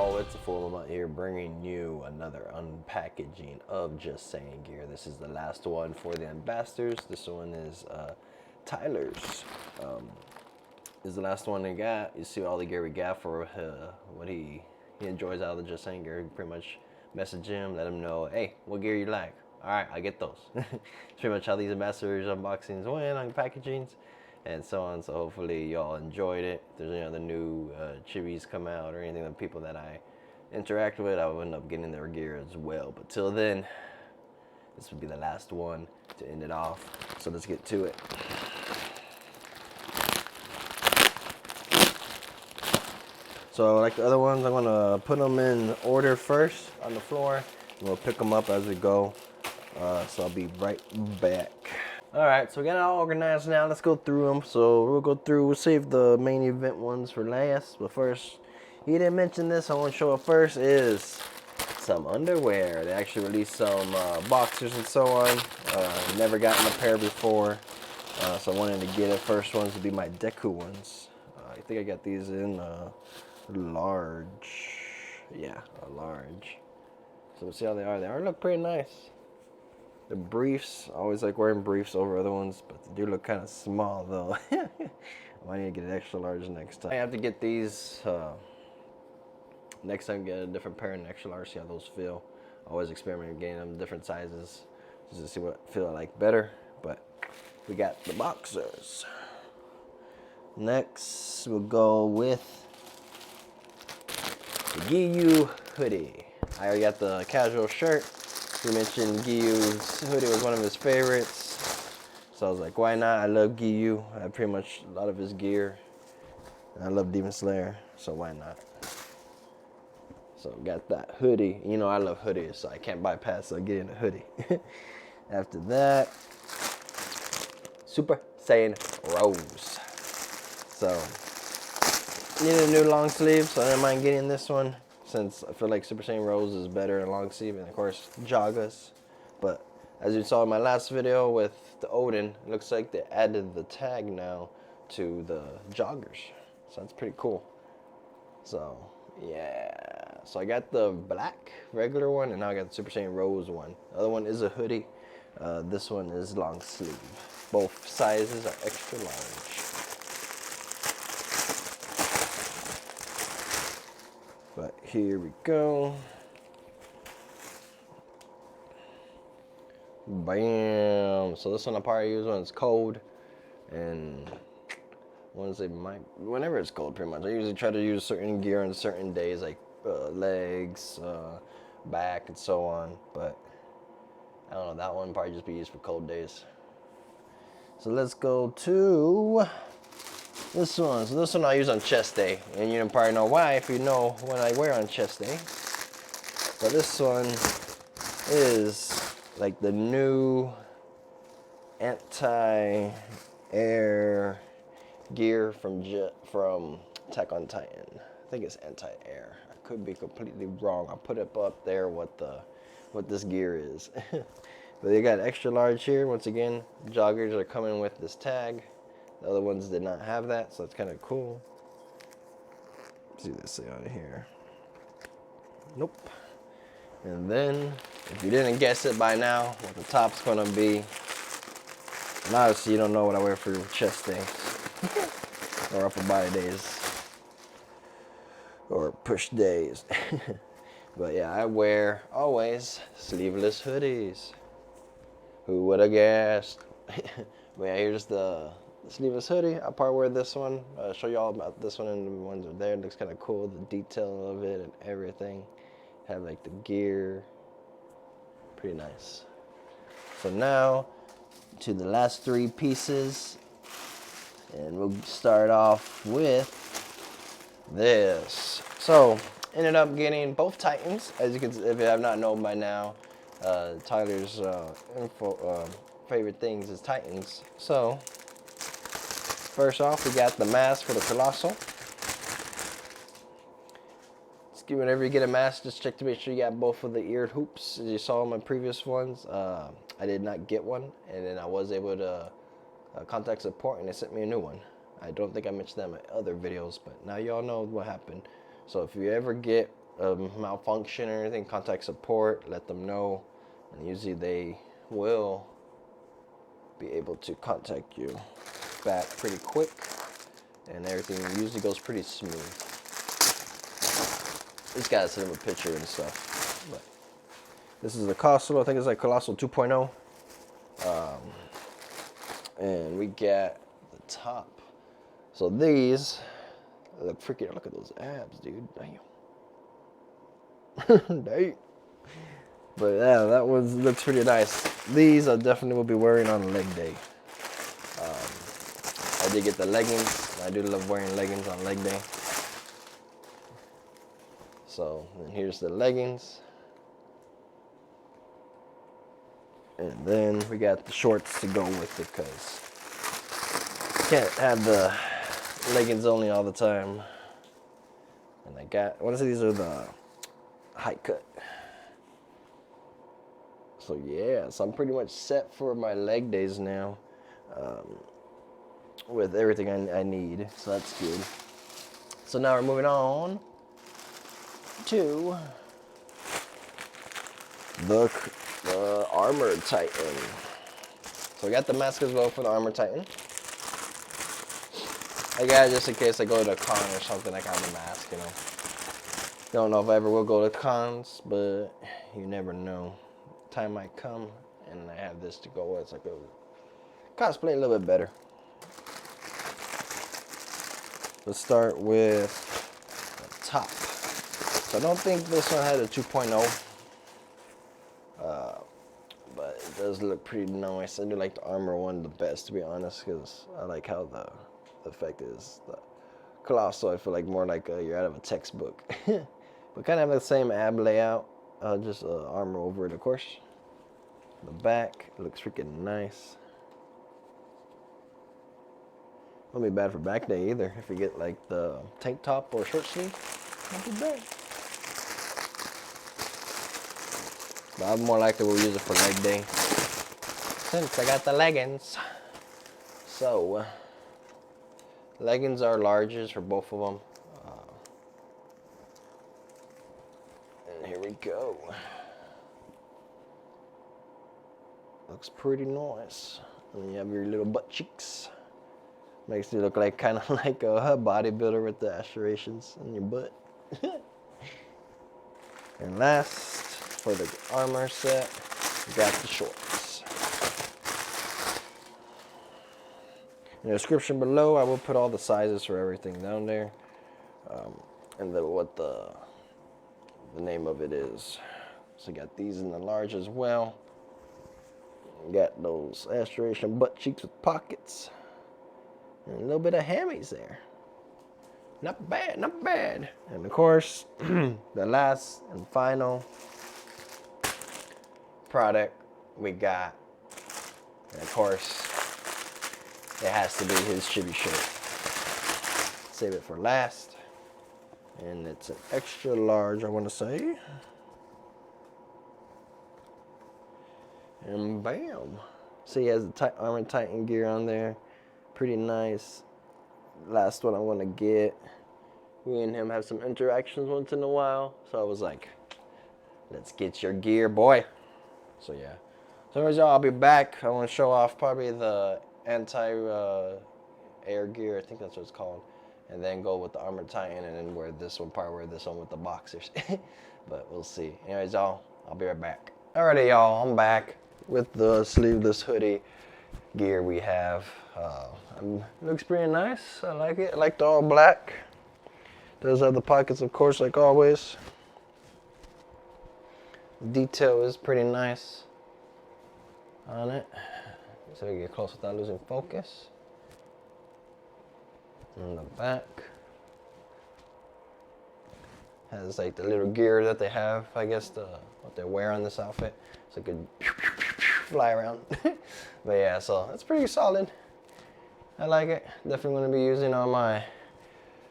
Yo, it's a full out here bringing you another unpackaging of Just Saiyan Gear. This is the last one for the ambassadors. This one is Tyler's. This is the last one they got. You see all the gear we got for what he enjoys out of the Just Saiyan Gear. Pretty much message him, let him know, hey, what gear you like? All right, I get those. It's pretty much how these ambassadors unboxings went, unpackagings, and so on. So hopefully y'all enjoyed it. If there's any other new chibis come out or anything, the people that I interact with, I will end up getting their gear as well. But till then, this would be the last one to end it off. So let's get to it. So like the other ones, I'm gonna put them in order first on the floor, and we'll pick them up as we go. So I'll be right back. All right, so we got it all organized now. Let's go through them. So we'll save the main event ones for last. But first, he didn't mention this. I want to show it first is some underwear. They actually released some boxers and so on. Never gotten a pair before, so I wanted to get it. First ones to be my Deku ones. I think I got these in large. Yeah, a large. So we'll see how they are. They are look pretty nice. The briefs, I always like wearing briefs over other ones, but they do look kind of small though. I might need to get an extra large next time. I have to get these next time, get a different pair and extra large, see how those feel. Always experiment getting them different sizes just to see what I feel like better. But we got the boxers. Next we'll go with the Giyu hoodie. I already got the casual shirt. He mentioned Giyu's hoodie was one of his favorites, so I was like, why not? I love Giyu. I have pretty much a lot of his gear. I love Demon Slayer, so why not? So got that hoodie. You know I love hoodies, so I can't bypass getting a hoodie. After that, Super Saiyan Rose. So need a new long sleeve, so I didn't mind getting this one, since I feel like Super Saiyan Rose is better in long sleeve, and of course joggers. But as you saw in my last video with the Odin, it looks like they added the tag now to the joggers, so that's pretty cool. So yeah, so I got the black regular one, and now I got the Super Saiyan Rose one. The other one is a hoodie. This one is long sleeve. Both sizes are extra large. But here we go. Bam. So this one I probably use when it's cold, and whenever it's cold, pretty much. I usually try to use certain gear on certain days, like legs, back, and so on. But I don't know, that one probably just be used for cold days. So let's go to this one. So this one I use on chest day, and you probably know why if you know what I wear on chest day. But this one is like the new anti-air gear from Attack on Titan. I think it's anti-air. I could be completely wrong. I'll put it up there what this gear is. But they got extra large here. Once again, joggers are coming with this tag. The other ones did not have that, so it's kind of cool. Let's see what they say on here. Nope. And then, if you didn't guess it by now, what the top's gonna be, and obviously you don't know what I wear for chest days, or upper body days, or push days. But yeah, I wear always sleeveless hoodies. Who would have guessed? But yeah, here's the sleeveless hoodie. I'll probably wear this one. I'll show you all about this one, and the ones are there. It looks kind of cool, the detail of it and everything. Have like the gear. Pretty nice. So now to the last three pieces, and we'll start off with this. So ended up getting both Titans, as you can see, if you have not known by now. Tyler's favorite things is Titans. So first off, we got the mask for the Colossal. Whenever you get a mask, just check to make sure you got both of the eared hoops, as you saw in my previous ones. I did not get one, and then I was able to contact support, and they sent me a new one. I don't think I mentioned that in my other videos, but now y'all know what happened. So if you ever get malfunction or anything, contact support, let them know, and usually they will be able to contact you back pretty quick, and everything usually goes pretty smooth. This guy sent him a picture and stuff, but this is the Colossal. I think it's like Colossal 2.0. And we got the top. So these look freaking. Look at those abs, dude. Damn. Damn. But yeah, that one looks pretty nice. These I definitely will be wearing on leg day. I did get the leggings. I do love wearing leggings on leg day. So and here's the leggings. And then we got the shorts to go with it, because can't have the leggings only all the time. And I got, what is it? These are the high cut. So yeah, so I'm pretty much set for my leg days now, with everything I need. So that's good. So now we're moving on to the Armor Titan. So I got the mask as well for the Armor Titan. I got it just in case I go to a con or something, I got the mask, you know. Don't know if I ever will go to cons, but you never know. Time might come and I have this to go with, so I go cosplay a little bit better. Let's start with the top. So I don't think this one had a 2.0. But it does look pretty nice. I do like the armor one the best, to be honest, because I like how the effect is. The Colossal, I feel like more like you're out of a textbook. But kind of have the same ab layout, just armor over it, of course. The back looks freaking nice. Won't be bad for back day either. If you get like the tank top or short sleeve, not too bad. But I'm more likely we'll use it for leg day, since I got the leggings. So, leggings are larges for both of them. And here we go. Looks pretty nice. And you have your little butt cheeks. Makes you look like kind of like a bodybuilder with the aspirations in your butt. And last, for the armor set, we got the shorts. In the description below, I will put all the sizes for everything down there, and then what the name of it is. So you got these in the large as well. You got those aspiration butt cheeks with pockets, and a little bit of hammies there. Not bad, not bad. And of course, the last and final product we got, and of course, it has to be his Chibi shirt. Save it for last, and it's an extra large, I want to say. And bam! So he has the Armor Titan gear on there, pretty nice. Last one I want to get. Me and him have some interactions once in a while, so I was like, let's get your gear, boy. So yeah. So anyways, y'all, I'll be back. I want to show off probably the anti-air gear, I think that's what it's called, and then go with the Armor Titan, and then wear this one with the boxers. But we'll see. Anyways, y'all, I'll be right back. Alrighty, y'all, I'm back with the sleeveless hoodie gear we have. Looks pretty nice. I like it. I like the all black. Does have the pockets, of course, like always. Detail is pretty nice on it. So we get close without losing focus. On the back has like the little gear that they have, I guess what they wear on this outfit, so it could fly around. But yeah, so it's pretty solid. I like it. Definitely going to be using on my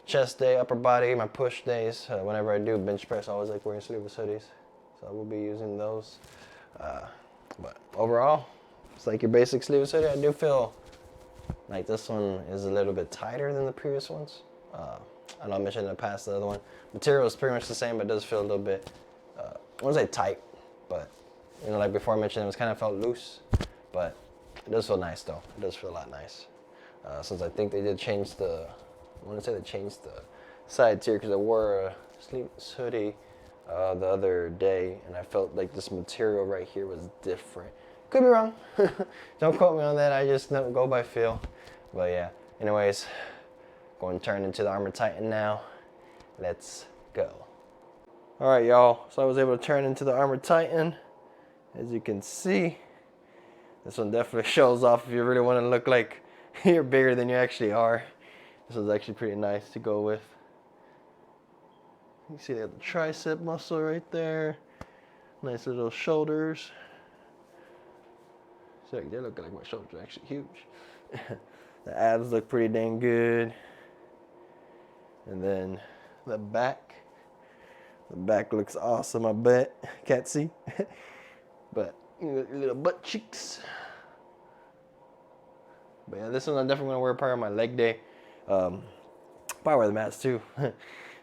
chest day, upper body, my push days. Whenever I do bench press, I always like wearing sleeveless hoodies, so I will be using those. But overall, it's like your basic sleeveless hoodie. I do feel like this one is a little bit tighter than the previous ones. I know I mentioned in the past the other one. Material is pretty much the same, but it does feel a little bit, I wouldn't say tight, but you know, like before I mentioned, it was kind of felt loose, but it does feel nice though. It does feel a lot nice. Since I think they did change the, I want to say they changed the sides here because I wore a sleeveless hoodie the other day, and I felt like this material right here was different. Could be wrong. Don't quote me on that. I just don't go by feel. But yeah. Anyways, going to turn into the Armor Titan now. Let's go. All right, y'all. So I was able to turn into the Armor Titan. As you can see, this one definitely shows off if you really want to look like you're bigger than you actually are. This one's actually pretty nice to go with. You can see they have the tricep muscle right there. Nice little shoulders. So they look like my shoulders are actually huge. The abs look pretty dang good. And then the back. The back looks awesome, I bet. Can't see. But little butt cheeks. But yeah, this one I'm definitely gonna wear part of my leg day. Probably wear the mask too.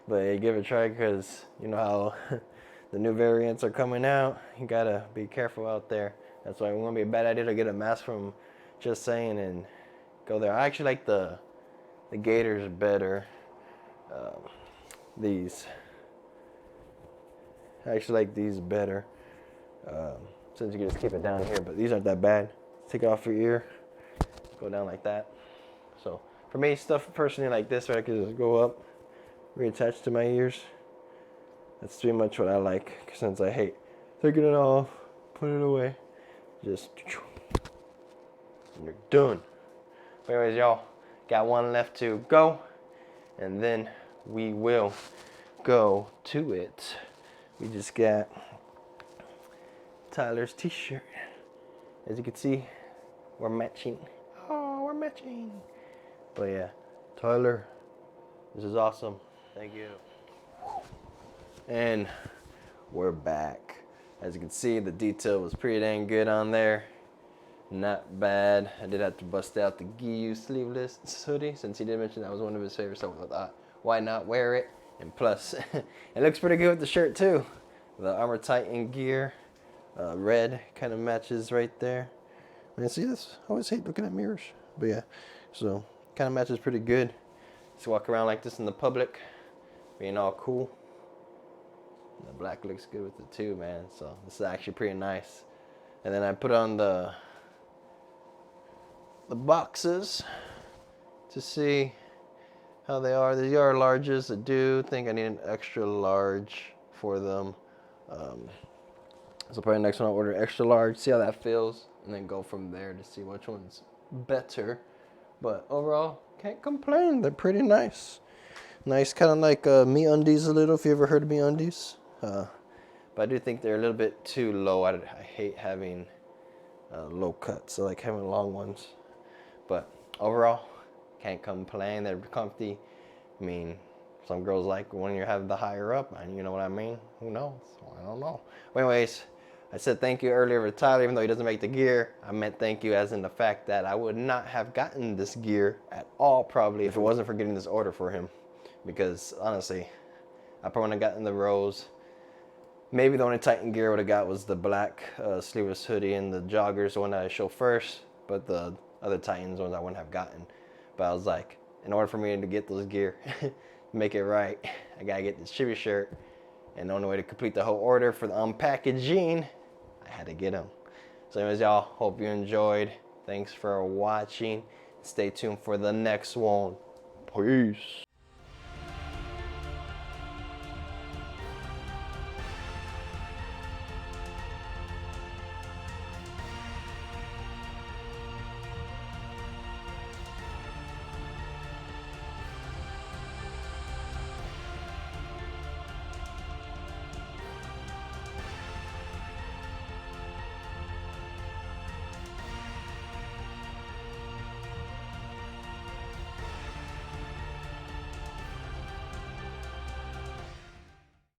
But yeah, give it a try because you know how the new variants are coming out. You gotta be careful out there. That's why it won't be a bad idea to get a mask from Just Saiyan and go there. I actually like the Gators better. These. I actually like these better. Since you can just keep it down here, but these aren't that bad. Take it off your ear. Go down like that. So for me, stuff personally like this, where I can just go up, reattach to my ears. That's pretty much what I like, since I hate taking it off, put it away. Just, and you're done. But anyways, y'all, got one left to go, and then we will go to it. We just got Tyler's T-Shirt. As you can see, we're matching. Oh, we're matching. But yeah, Tyler, this is awesome. Thank you. And we're back. As you can see, the detail was pretty dang good on there. Not bad. I did have to bust out the Giyu sleeveless hoodie, since he did mention that was one of his favorites, so I thought, why not wear it? And plus, it looks pretty good with the shirt too. The Armor Titan gear, red kind of matches right there. I mean, see this? I always hate looking at mirrors, but yeah. So kind of matches pretty good. Just walk around like this in the public, being all cool. The black looks good with it too, man. So this is actually pretty nice. And then I put on the boxes to see how they are. These are larges. I do think I need an extra large for them. So probably next one I'll order extra large, see how that feels, and then go from there to see which one's better. But overall, can't complain. They're pretty nice. Nice, kind of like MeUndies a little, if you ever heard of MeUndies. But I do think they're a little bit too low. I hate having low cuts. I like having long ones. But overall, can't complain. They're comfy. I mean, some girls like when you have the higher up, and you know what I mean? Who knows? I don't know. But anyways, I said thank you earlier for Tyler, even though he doesn't make the gear. I meant thank you as in the fact that I would not have gotten this gear at all probably if it wasn't for getting this order for him. Because honestly, I probably wouldn't have gotten the rose. Maybe the only Titan gear I would have got was the black sleeveless hoodie and the joggers, the one that I show first. But the other Titans ones I wouldn't have gotten. But I was like, in order for me to get those gear, make it right, I gotta get this Chibi shirt. And the only way to complete the whole order for the unpackaging, I had to get them. So anyways, y'all, hope you enjoyed. Thanks for watching. Stay tuned for the next one. Peace.